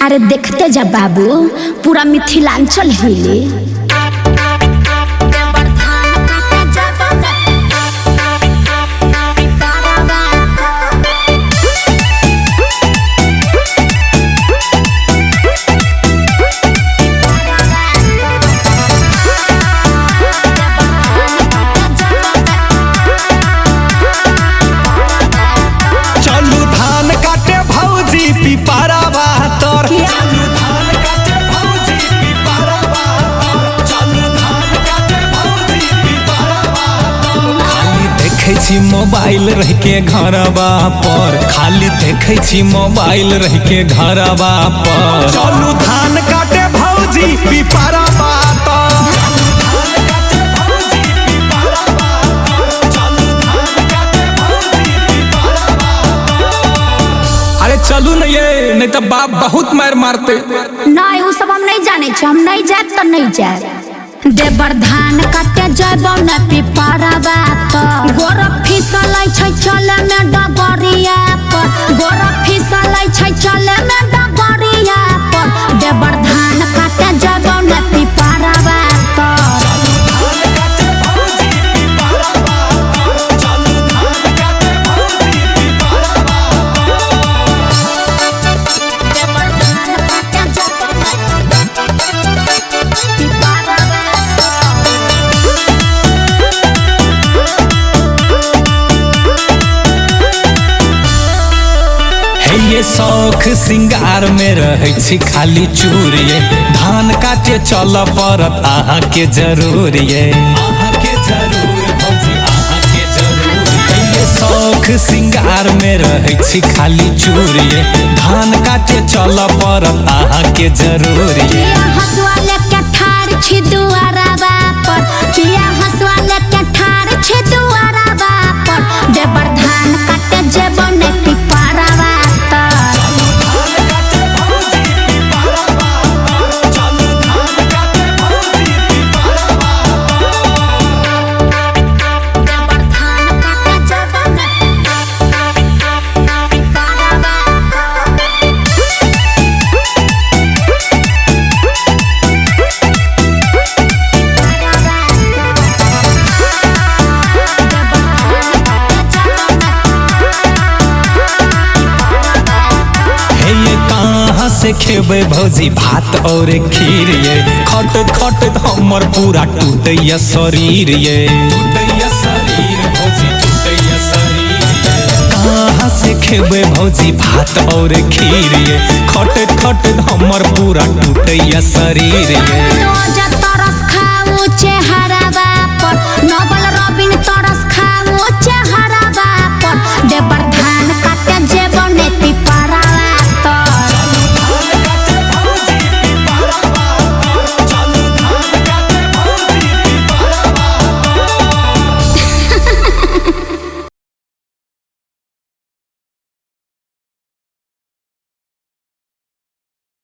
अरे देखते जा बाबू पूरा मिथिलांचल हिले। मोबाइल रह के घरवा पर खाली देखे छी मोबाइल रह के घरवा पर चलू धान काटे भौजी पिपरवा पर। अरे चलू न ये नहीं तो बाप बहुत मार मारते। नहीं वो सब हम नहीं जाने हम नहीं जाए तो नहीं जाए। देवर धान काटे जबौ न पिपरवा पर गोर फिसलै छै चले में डबरिया पर गोर फिसलै छै चले में डबरिया पर देवर धान काटे जबौ न पिपरवा पर। ये शौख सिंगार में रहे छी खाली चूरिये धान काटे चल परत आहा के जरूर ये शौख सिंगार में रहे छी खाली चूरिये धान काटे चल परत आहा के जरूर ये। हसुआ लेके ठाड़ छी दुआरवा पर किया हसुआ लेके ठाड़ छी दुआरवा पर देवर धान काटे जेबौ ने पिपरवा। से खेबे भौजी भात और खीर ये खट खट हमर पूरा टूटैया शरीर ये कहाँ से खेबे भौजी भात और खीर ये खट खट हमर पूरा टूटैया शरीर ये। रोज तरस खाऊ चेहरवा पर